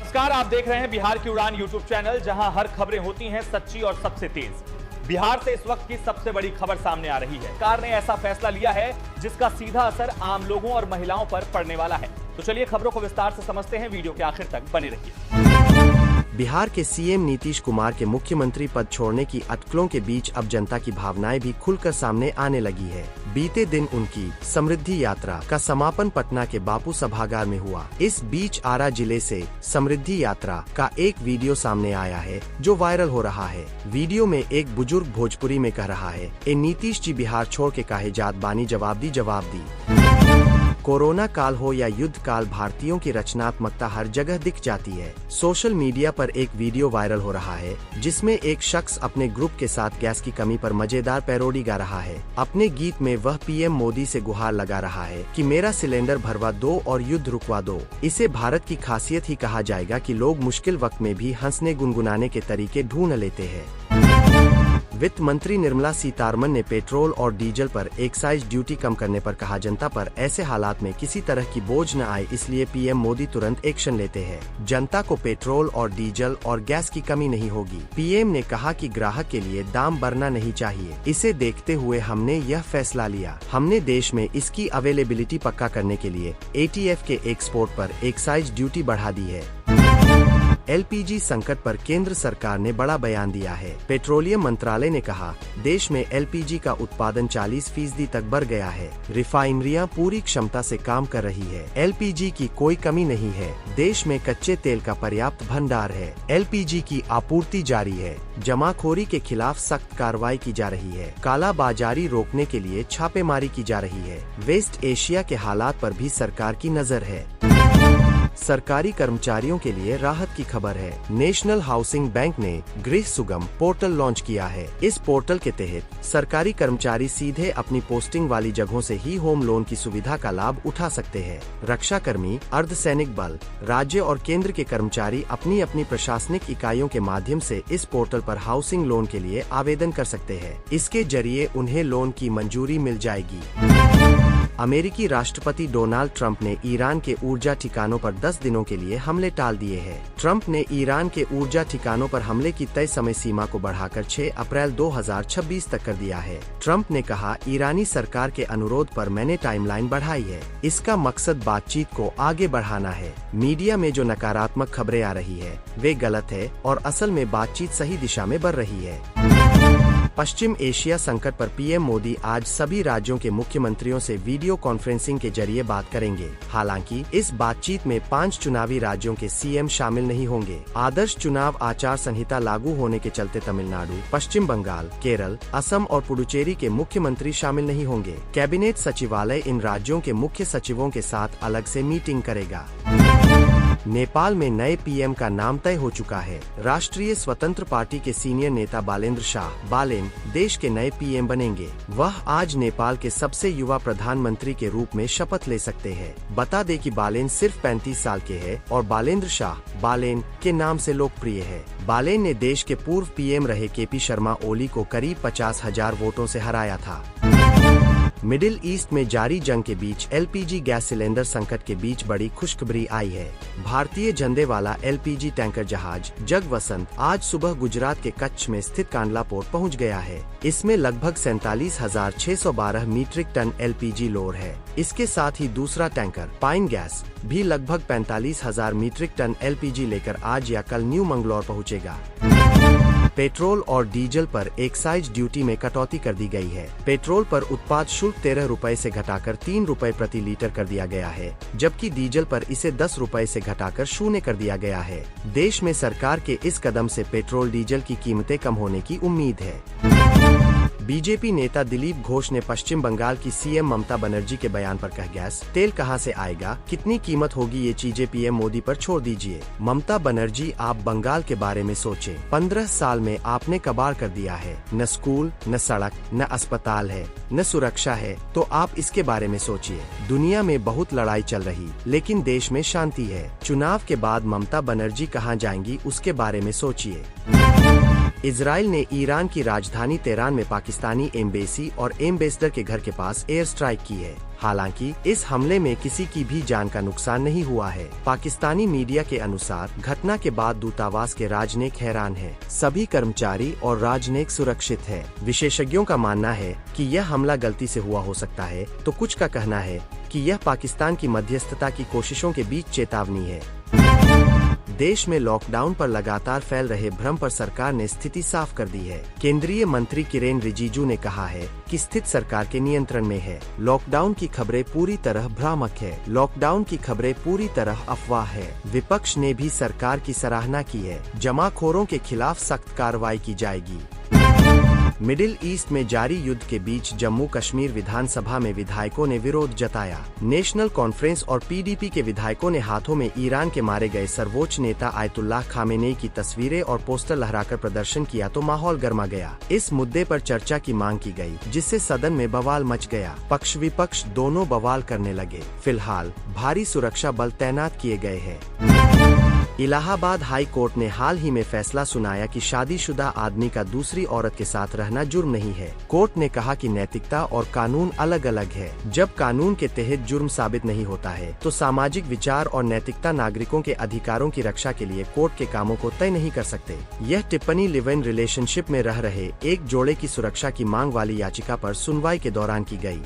नमस्कार, आप देख रहे हैं बिहार की उड़ान यूट्यूब चैनल, जहां हर खबरें होती हैं सच्ची और सबसे तेज। बिहार से इस वक्त की सबसे बड़ी खबर सामने आ रही है। सरकार ने ऐसा फैसला लिया है जिसका सीधा असर आम लोगों और महिलाओं पर पड़ने वाला है। तो चलिए खबरों को विस्तार से समझते हैं, वीडियो के आखिर तक बने रहिए। बिहार के सीएम नीतीश कुमार के मुख्यमंत्री पद छोड़ने की अटकलों के बीच अब जनता की भावनाएं भी खुलकर सामने आने लगी है। बीते दिन उनकी समृद्धि यात्रा का समापन पटना के बापू सभागार में हुआ। इस बीच आरा जिले से समृद्धि यात्रा का एक वीडियो सामने आया है जो वायरल हो रहा है। वीडियो में एक बुजुर्ग भोजपुरी में कह रहा है, ए नीतीश जी बिहार छोड़ के काहे जात बानी, जवाब दी। कोरोना काल हो या युद्ध काल, भारतीयों की रचनात्मकता हर जगह दिख जाती है। सोशल मीडिया पर एक वीडियो वायरल हो रहा है जिसमें एक शख्स अपने ग्रुप के साथ गैस की कमी पर मजेदार पैरोडी गा रहा है। अपने गीत में वह पीएम मोदी से गुहार लगा रहा है कि मेरा सिलेंडर भरवा दो और युद्ध रुकवा दो। इसे भारत की खासियत ही कहा जाएगा कि लोग मुश्किल वक्त में भी हंसने गुनगुनाने के तरीके ढूंढ लेते हैं। वित्त मंत्री निर्मला सीतारमण ने पेट्रोल और डीजल पर एक्साइज ड्यूटी कम करने पर कहा, जनता पर ऐसे हालात में किसी तरह की बोझ न आए, इसलिए पीएम मोदी तुरंत एक्शन लेते हैं। जनता को पेट्रोल और डीजल और गैस की कमी नहीं होगी। पीएम ने कहा कि ग्राहक के लिए दाम बढ़ना नहीं चाहिए। इसे देखते हुए हमने यह फैसला लिया। हमने देश में इसकी अवेलेबिलिटी पक्का करने के लिए एटीएफ के एक्सपोर्ट पर एक्साइज ड्यूटी बढ़ा दी है। एलपीजी संकट पर केंद्र सरकार ने बड़ा बयान दिया है। पेट्रोलियम मंत्रालय ने कहा, देश में एलपीजी का उत्पादन 40% तक बढ़ गया है। रिफाइनरियां पूरी क्षमता से काम कर रही है। एलपीजी की कोई कमी नहीं है। देश में कच्चे तेल का पर्याप्त भंडार है। एलपीजी की आपूर्ति जारी है। जमाखोरी के खिलाफ सख्त कार्रवाई की जा रही है। काला बाजारी रोकने के लिए छापेमारी की जा रही है। वेस्ट एशिया के हालात पर भी सरकार की नजर है। सरकारी कर्मचारियों के लिए राहत की खबर है। नेशनल हाउसिंग बैंक ने गृह सुगम पोर्टल लॉन्च किया है। इस पोर्टल के तहत सरकारी कर्मचारी सीधे अपनी पोस्टिंग वाली जगहों से ही होम लोन की सुविधा का लाभ उठा सकते हैं। रक्षा कर्मी, अर्धसैनिक बल, राज्य और केंद्र के कर्मचारी अपनी अपनी प्रशासनिक इकाइयों के माध्यम से इस पोर्टल पर हाउसिंग लोन के लिए आवेदन कर सकते हैं। इसके जरिए उन्हें लोन की मंजूरी मिल जाएगी। अमेरिकी राष्ट्रपति डोनाल्ड ट्रंप ने ईरान के ऊर्जा ठिकानों पर 10 दिनों के लिए हमले टाल दिए हैं। ट्रंप ने ईरान के ऊर्जा ठिकानों पर हमले की तय समय सीमा को बढ़ाकर 6 अप्रैल 2026 तक कर दिया है। ट्रंप ने कहा, ईरानी सरकार के अनुरोध पर मैंने टाइमलाइन बढ़ाई है। इसका मकसद बातचीत को आगे बढ़ाना है। मीडिया में जो नकारात्मक खबरें आ रही है वे गलत है और असल में बातचीत सही दिशा में बढ़ रही है। पश्चिम एशिया संकट पर पीएम मोदी आज सभी राज्यों के मुख्यमंत्रियों से वीडियो कॉन्फ्रेंसिंग के जरिए बात करेंगे। हालांकि इस बातचीत में 5 चुनावी राज्यों के सीएम शामिल नहीं होंगे। आदर्श चुनाव आचार संहिता लागू होने के चलते तमिलनाडु, पश्चिम बंगाल, केरल, असम और पुडुचेरी के मुख्यमंत्री शामिल नहीं होंगे। कैबिनेट सचिवालय इन राज्यों के मुख्य सचिवों के साथ अलग से मीटिंग करेगा। नेपाल में नए पीएम का नाम तय हो चुका है। राष्ट्रीय स्वतंत्र पार्टी के सीनियर नेता बालेन्द्र शाह बालेन देश के नए पीएम बनेंगे। वह आज नेपाल के सबसे युवा प्रधानमंत्री के रूप में शपथ ले सकते हैं। बता दें कि बालेन सिर्फ 35 साल के हैं और बालेन्द्र शाह बालेन के नाम से लोकप्रिय है। बालेन ने देश के पूर्व पीएम रहे केपी शर्मा ओली को करीब 50,000 वोटों से हराया था। मिडिल ईस्ट में जारी जंग के बीच एलपीजी गैस सिलेंडर संकट के बीच बड़ी खुशखबरी आई है। भारतीय झंडे वाला एलपीजी टैंकर जहाज जगवसंत आज सुबह गुजरात के कच्छ में स्थित कांडला पोर्ट पहुंच गया है। इसमें लगभग 47,612 मीट्रिक टन एलपीजी लोड है। इसके साथ ही दूसरा टैंकर पाइन गैस भी लगभग 45,000 मीट्रिक टन एलपीजी लेकर आज या कल न्यू मंगलौर पहुँचेगा। पेट्रोल और डीजल पर एक्साइज ड्यूटी में कटौती कर दी गई है। पेट्रोल पर उत्पाद शुल्क 13 रुपए से घटाकर 3 रुपए प्रति लीटर कर दिया गया है, जबकि डीजल पर इसे 10 रुपए से घटाकर 0 कर दिया गया है। देश में सरकार के इस कदम से पेट्रोल डीजल की कीमतें कम होने की उम्मीद है। बीजेपी नेता दिलीप घोष ने पश्चिम बंगाल की सीएम ममता बनर्जी के बयान पर कहा, गैस तेल कहां से आएगा, कितनी कीमत होगी, ये चीजें पीएम मोदी पर छोड़ दीजिए। ममता बनर्जी, आप बंगाल के बारे में सोचें। 15 साल में आपने कबाड़ कर दिया है। न स्कूल, न सड़क, न अस्पताल है, न सुरक्षा है, तो आप इसके बारे में सोचिए। दुनिया में बहुत लड़ाई चल रही, लेकिन देश में शांति है। चुनाव के बाद ममता बनर्जी कहां जाएंगी, उसके बारे में सोचिए। इजराइल ने ईरान की राजधानी तेहरान में पाकिस्तानी एम्बेसी और एम्बेसडर के घर के पास एयर स्ट्राइक की है। हालांकि इस हमले में किसी की भी जान का नुकसान नहीं हुआ है। पाकिस्तानी मीडिया के अनुसार घटना के बाद दूतावास के राजनयिक हैरान हैं। सभी कर्मचारी और राजनयिक सुरक्षित है। विशेषज्ञों का मानना है कि यह हमला गलती से हुआ हो सकता है, तो कुछ का कहना है कि यह पाकिस्तान की मध्यस्थता की कोशिशों के बीच चेतावनी है। देश में लॉकडाउन पर लगातार फैल रहे भ्रम पर सरकार ने स्थिति साफ कर दी है। केंद्रीय मंत्री किरेन रिजिजू ने कहा है कि स्थिति सरकार के नियंत्रण में है। लॉकडाउन की खबरें पूरी तरह भ्रामक है। लॉकडाउन की खबरें पूरी तरह अफवाह है। विपक्ष ने भी सरकार की सराहना की है। जमाखोरों के खिलाफ सख्त कार्रवाई की जाएगी। मिडिल ईस्ट में जारी युद्ध के बीच जम्मू कश्मीर विधानसभा में विधायकों ने विरोध जताया। नेशनल कॉन्फ्रेंस और पीडीपी के विधायकों ने हाथों में ईरान के मारे गए सर्वोच्च नेता आयतुल्लाह खामेनेई की तस्वीरें और पोस्टर लहराकर प्रदर्शन किया तो माहौल गर्मा गया। इस मुद्दे पर चर्चा की मांग की गई, जिससे सदन में बवाल मच गया। पक्ष विपक्ष दोनों बवाल करने लगे। फिलहाल भारी सुरक्षा बल तैनात किए गए हैं। इलाहाबाद हाई कोर्ट ने हाल ही में फैसला सुनाया कि शादीशुदा आदमी का दूसरी औरत के साथ रहना जुर्म नहीं है। कोर्ट ने कहा कि नैतिकता और कानून अलग अलग है। जब कानून के तहत जुर्म साबित नहीं होता है, तो सामाजिक विचार और नैतिकता नागरिकों के अधिकारों की रक्षा के लिए कोर्ट के कामों को तय नहीं कर सकते। यह टिप्पणी लिव इन रिलेशनशिप में रह रहे एक जोड़े की सुरक्षा की मांग वाली याचिका पर सुनवाई के दौरान की गई।